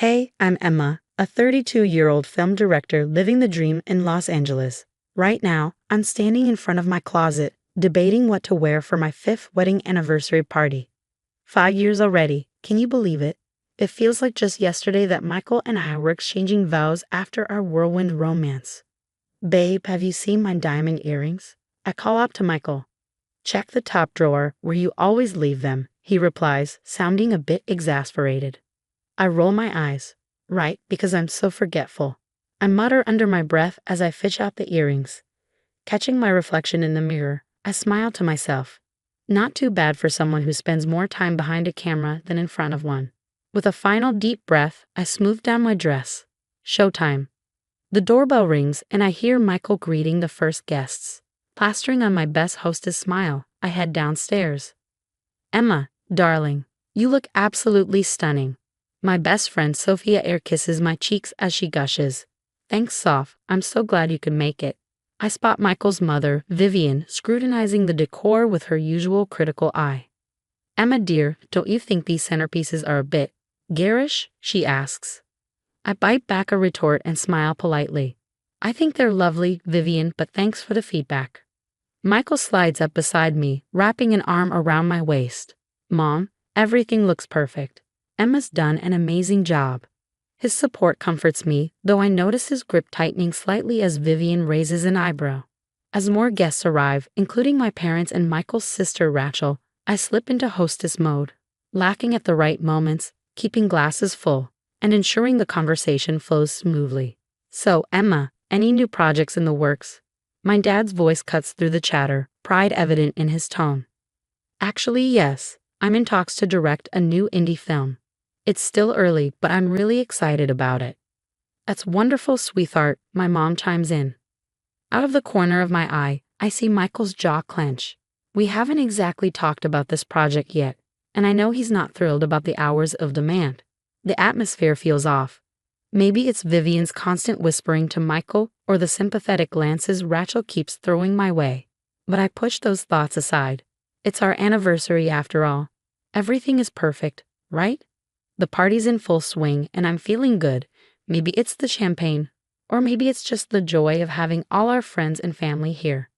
Hey, I'm Emma, a 32-year-old film director living the dream in Los Angeles. Right now, I'm standing in front of my closet, debating what to wear for my 5th wedding anniversary party. 5 years already, can you believe it? It feels like just yesterday that Michael and I were exchanging vows after our whirlwind romance. Babe, have you seen my diamond earrings? I call up to Michael. Check the top drawer where you always leave them, he replies, sounding a bit exasperated. I roll my eyes. Right, because I'm so forgetful. I mutter under my breath as I fish out the earrings. Catching my reflection in the mirror, I smile to myself. Not too bad for someone who spends more time behind a camera than in front of one. With a final deep breath, I smooth down my dress. Showtime. The doorbell rings and I hear Michael greeting the first guests. Plastering on my best hostess smile, I head downstairs. Emma, darling, you look absolutely stunning. My best friend Sophia air kisses my cheeks as she gushes. Thanks, Soph, I'm so glad you could make it. I spot Michael's mother, Vivian, scrutinizing the decor with her usual critical eye. Emma dear, don't you think these centerpieces are a bit garish? She asks. I bite back a retort and smile politely. I think they're lovely, Vivian, but thanks for the feedback. Michael slides up beside me, wrapping an arm around my waist. Mom, everything looks perfect. Emma's done an amazing job. His support comforts me, though I notice his grip tightening slightly as Vivian raises an eyebrow. As more guests arrive, including my parents and Michael's sister Rachel, I slip into hostess mode, laughing at the right moments, keeping glasses full, and ensuring the conversation flows smoothly. So, Emma, any new projects in the works? My dad's voice cuts through the chatter, pride evident in his tone. Actually, yes. I'm in talks to direct a new indie film. It's still early, but I'm really excited about it. That's wonderful, sweetheart, my mom chimes in. Out of the corner of my eye, I see Michael's jaw clench. We haven't exactly talked about this project yet, and I know he's not thrilled about the hours of demand. The atmosphere feels off. Maybe it's Vivian's constant whispering to Michael or the sympathetic glances Rachel keeps throwing my way. But I push those thoughts aside. It's our anniversary after all. Everything is perfect, right? The party's in full swing and I'm feeling good. Maybe it's the champagne, or maybe it's just the joy of having all our friends and family here.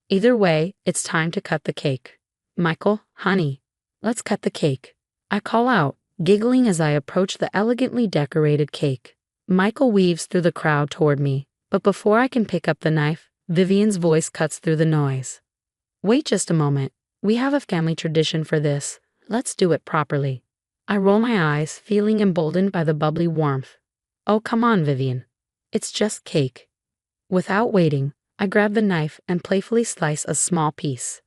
Either way, it's time to cut the cake. Michael, honey, let's cut the cake. I call out, giggling as I approach the elegantly decorated cake. Michael weaves through the crowd toward me, but before I can pick up the knife, Vivian's voice cuts through the noise. Wait just a moment. We have a family tradition for this. Let's do it properly. I roll my eyes, feeling emboldened by the bubbly warmth. Oh, come on, Vivian. It's just cake. Without waiting, I grab the knife and playfully slice a small piece.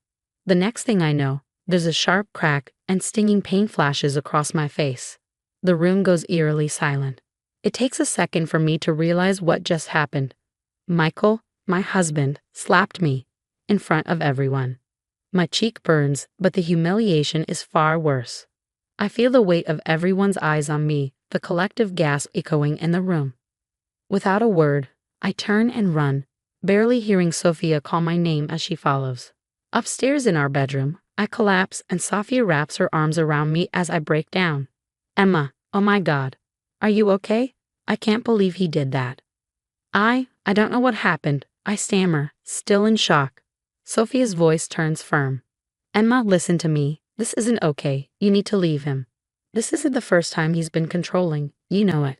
The next thing I know, there's a sharp crack and stinging pain flashes across my face. The room goes eerily silent. It takes a second for me to realize what just happened. Michael, my husband, slapped me in front of everyone. My cheek burns, but the humiliation is far worse. I feel the weight of everyone's eyes on me, the collective gasp echoing in the room. Without a word, I turn and run, barely hearing Sophia call my name as she follows. Upstairs in our bedroom, I collapse and Sophia wraps her arms around me as I break down. Emma, oh my God. Are you okay? I can't believe he did that. I don't know what happened, I stammer, still in shock. Sophia's voice turns firm. Emma, listen to me. This isn't okay. You need to leave him. This isn't the first time he's been controlling. You know it.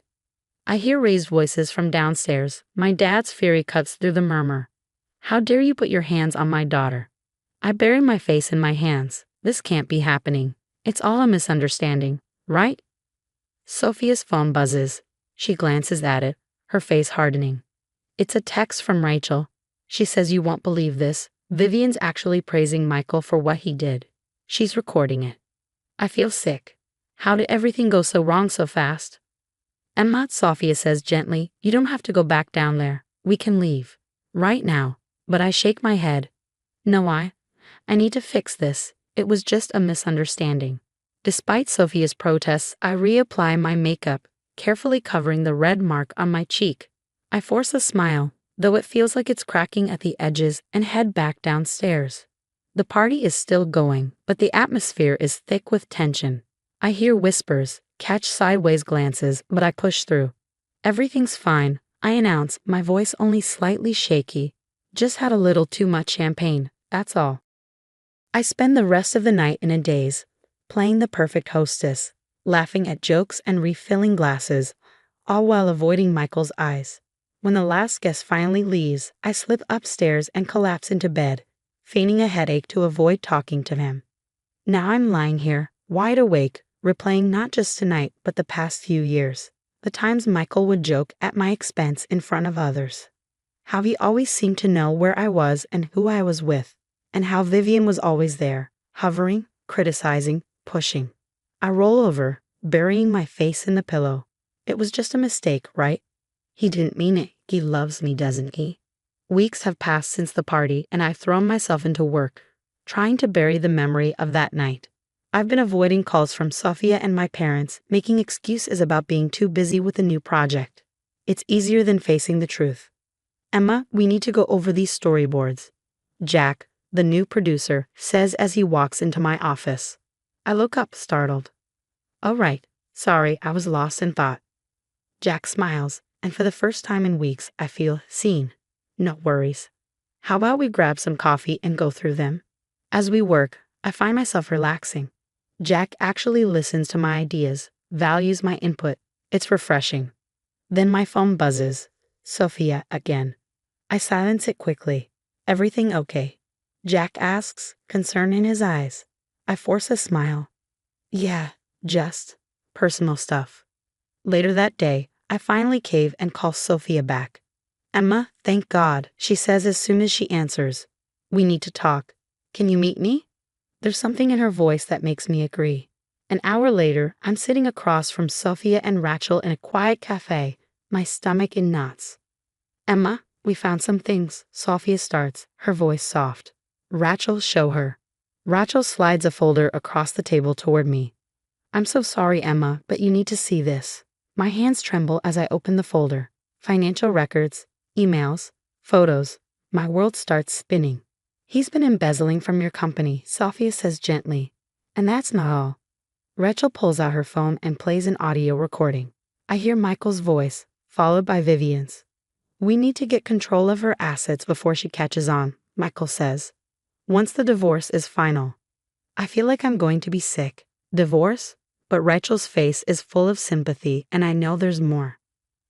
I hear raised voices from downstairs. My dad's fury cuts through the murmur. How dare you put your hands on my daughter? I bury my face in my hands. This can't be happening. It's all a misunderstanding, right? Sophia's phone buzzes. She glances at it, her face hardening. It's a text from Rachel. She says you won't believe this. Vivian's actually praising Michael for what he did. She's recording it. I feel sick. How did everything go so wrong so fast? Emma, Sophia says gently, you don't have to go back down there. We can leave. Right now. But I shake my head. No, I need to fix this. It was just a misunderstanding. Despite Sophia's protests, I reapply my makeup, carefully covering the red mark on my cheek. I force a smile, though it feels like it's cracking at the edges, and head back downstairs. The party is still going, but the atmosphere is thick with tension. I hear whispers, catch sideways glances, but I push through. Everything's fine, I announce, my voice only slightly shaky. Just had a little too much champagne, that's all. I spend the rest of the night in a daze, playing the perfect hostess, laughing at jokes and refilling glasses, all while avoiding Michael's eyes. When the last guest finally leaves, I slip upstairs and collapse into bed, feigning a headache to avoid talking to him. Now I'm lying here, wide awake, replaying not just tonight but the past few years, the times Michael would joke at my expense in front of others. How he always seemed to know where I was and who I was with, and how Vivian was always there, hovering, criticizing, pushing. I roll over, burying my face in the pillow. It was just a mistake, right? He didn't mean it. He loves me, doesn't he? Weeks have passed since the party, and I've thrown myself into work, trying to bury the memory of that night. I've been avoiding calls from Sophia and my parents, making excuses about being too busy with a new project. It's easier than facing the truth. Emma, we need to go over these storyboards. Jack, the new producer, says as he walks into my office. I look up, startled. Oh right, sorry, I was lost in thought. Jack smiles, and for the first time in weeks, I feel seen. No worries. How about we grab some coffee and go through them? As we work, I find myself relaxing. Jack actually listens to my ideas, values my input. It's refreshing. Then my phone buzzes. Sophia again. I silence it quickly. Everything okay? Jack asks, concern in his eyes. I force a smile. Yeah, just personal stuff. Later that day, I finally cave and call Sophia back. Emma, thank God, she says as soon as she answers. We need to talk. Can you meet me? There's something in her voice that makes me agree. An hour later, I'm sitting across from Sophia and Rachel in a quiet cafe, my stomach in knots. Emma, we found some things, Sophia starts, her voice soft. Rachel, show her. Rachel slides a folder across the table toward me. I'm so sorry, Emma, but you need to see this. My hands tremble as I open the folder. Financial records, emails, photos. My world starts spinning. He's been embezzling from your company, Sophia says gently. And that's not all. Rachel pulls out her phone and plays an audio recording. I hear Michael's voice, followed by Vivian's. We need to get control of her assets before she catches on, Michael says. Once the divorce is final. I feel like I'm going to be sick. Divorce? But Rachel's face is full of sympathy, and I know there's more.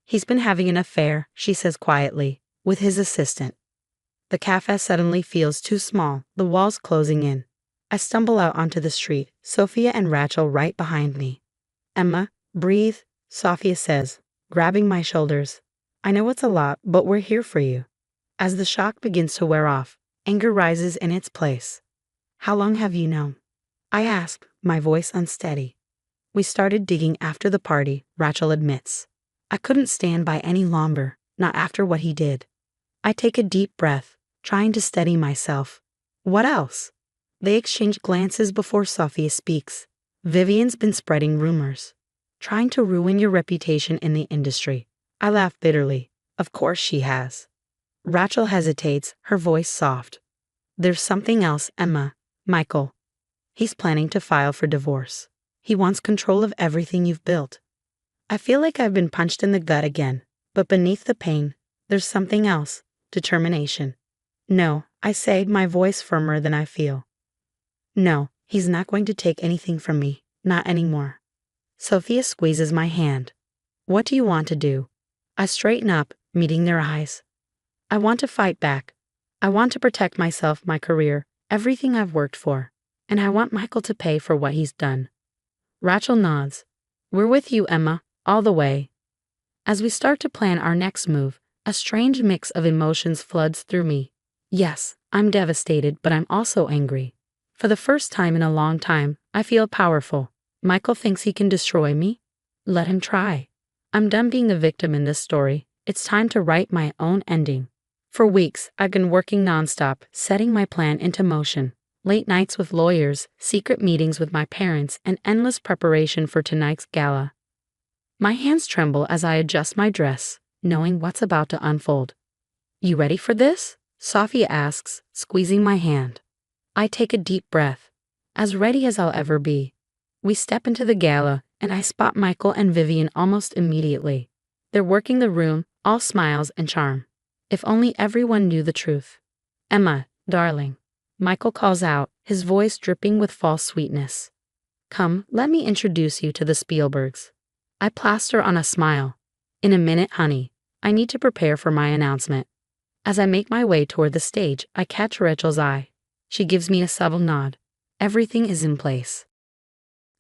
He's been having an affair, she says quietly, with his assistant. The cafe suddenly feels too small, the walls closing in. I stumble out onto the street, Sophia and Rachel right behind me. Emma, breathe, Sophia says, grabbing my shoulders. I know it's a lot, but we're here for you. As the shock begins to wear off, anger rises in its place. How long have you known? I ask, my voice unsteady. We started digging after the party, Rachel admits. I couldn't stand by any longer, not after what he did. I take a deep breath, trying to steady myself. What else? They exchange glances before Sophia speaks. Vivian's been spreading rumors, trying to ruin your reputation in the industry. I laugh bitterly. Of course she has. Rachel hesitates, her voice soft. There's something else, Emma. Michael. He's planning to file for divorce. He wants control of everything you've built. I feel like I've been punched in the gut again, but beneath the pain, there's something else, determination. No, I say, my voice firmer than I feel. No, he's not going to take anything from me, not anymore. Sophia squeezes my hand. What do you want to do? I straighten up, meeting their eyes. I want to fight back. I want to protect myself, my career, everything I've worked for, and I want Michael to pay for what he's done. Rachel nods. We're with you, Emma, all the way. As we start to plan our next move, a strange mix of emotions floods through me. Yes, I'm devastated, but I'm also angry. For the first time in a long time, I feel powerful. Michael thinks he can destroy me? Let him try. I'm done being the victim in this story. It's time to write my own ending. For weeks, I've been working nonstop, setting my plan into motion. Late nights with lawyers, secret meetings with my parents, and endless preparation for tonight's gala. My hands tremble as I adjust my dress, knowing what's about to unfold. You ready for this? Sophia asks, squeezing my hand. I take a deep breath. As ready as I'll ever be. We step into the gala, and I spot Michael and Vivian almost immediately. They're working the room, all smiles and charm. If only everyone knew the truth. Emma, darling. Michael calls out, his voice dripping with false sweetness. Come, let me introduce you to the Spielbergs. I plaster on a smile. In a minute, honey. I need to prepare for my announcement. As I make my way toward the stage, I catch Rachel's eye. She gives me a subtle nod. Everything is in place.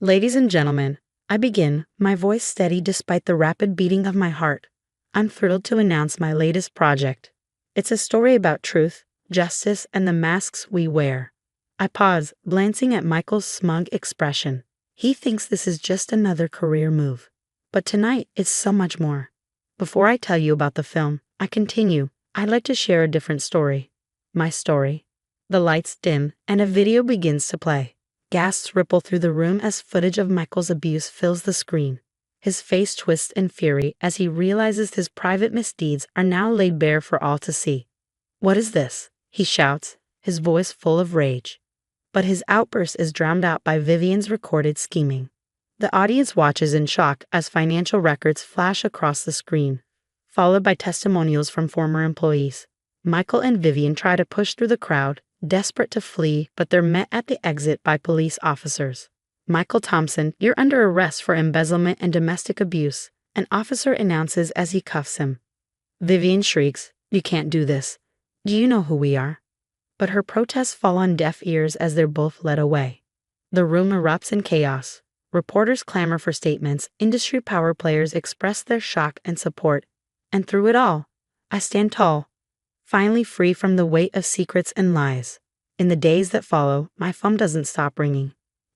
Ladies and gentlemen, I begin, my voice steady despite the rapid beating of my heart. I'm thrilled to announce my latest project. It's a story about truth, justice, and the masks we wear. I pause, glancing at Michael's smug expression. He thinks this is just another career move. But tonight, it's so much more. Before I tell you about the film, I continue. I'd like to share a different story. My story. The lights dim, and a video begins to play. Gasps ripple through the room as footage of Michael's abuse fills the screen. His face twists in fury as he realizes his private misdeeds are now laid bare for all to see. What is this? He shouts, his voice full of rage. But his outburst is drowned out by Vivian's recorded scheming. The audience watches in shock as financial records flash across the screen, followed by testimonials from former employees. Michael and Vivian try to push through the crowd, desperate to flee, but they're met at the exit by police officers. Michael Thompson, you're under arrest for embezzlement and domestic abuse, an officer announces as he cuffs him. Vivian shrieks, you can't do this. Do you know who we are? But her protests fall on deaf ears as they're both led away. The room erupts in chaos. Reporters clamor for statements, industry power players express their shock and support. And through it all, I stand tall, finally free from the weight of secrets and lies. In the days that follow, my phone doesn't stop ringing.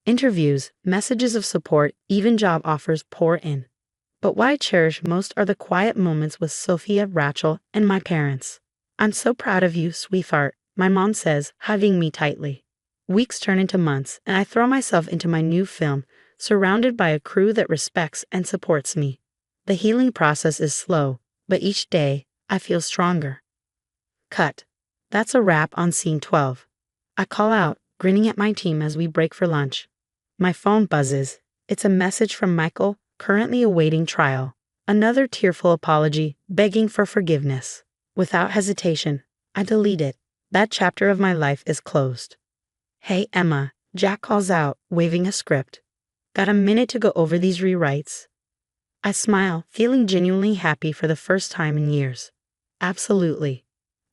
Interviews, messages of support, even job offers pour in. But what I cherish most are the quiet moments with Sophia, Rachel, and my parents. I'm so proud of you, sweetheart, my mom says, hugging me tightly. Weeks turn into months, and I throw myself into my new film, surrounded by a crew that respects and supports me. The healing process is slow, but each day, I feel stronger. Cut. That's a wrap on scene 12. I call out, grinning at my team as we break for lunch. My phone buzzes. It's a message from Michael, currently awaiting trial. Another tearful apology, begging for forgiveness. Without hesitation, I delete it. That chapter of my life is closed. Hey Emma, Jack calls out, waving a script. Got a minute to go over these rewrites? I smile, feeling genuinely happy for the first time in years. Absolutely.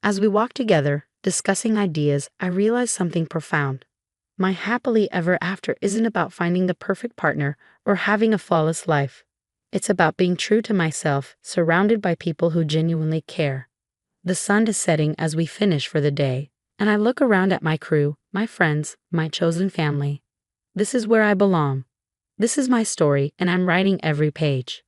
As we walk together, discussing ideas, I realize something profound. My happily ever after isn't about finding the perfect partner or having a flawless life. It's about being true to myself, surrounded by people who genuinely care. The sun is setting as we finish for the day, and I look around at my crew, my friends, my chosen family. This is where I belong. This is my story, and I'm writing every page.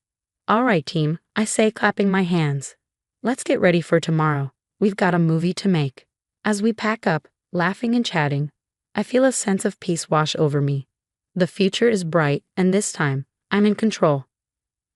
All right, team, I say, clapping my hands. Let's get ready for tomorrow. We've got a movie to make. As we pack up, laughing and chatting, I feel a sense of peace wash over me. The future is bright, and this time, I'm in control.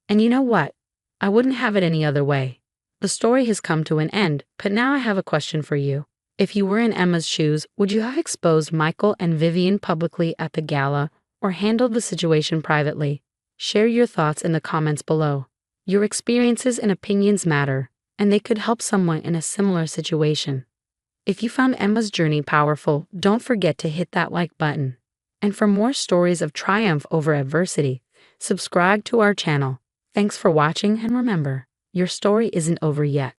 And you know what? I wouldn't have it any other way. The story has come to an end, but now I have a question for you. If you were in Emma's shoes, would you have exposed Michael and Vivian publicly at the gala, or handled the situation privately? Share your thoughts in the comments below. Your experiences and opinions matter, and they could help someone in a similar situation. If you found Emma's journey powerful, don't forget to hit that like button. And for more stories of triumph over adversity, subscribe to our channel. Thanks for watching, and remember, your story isn't over yet.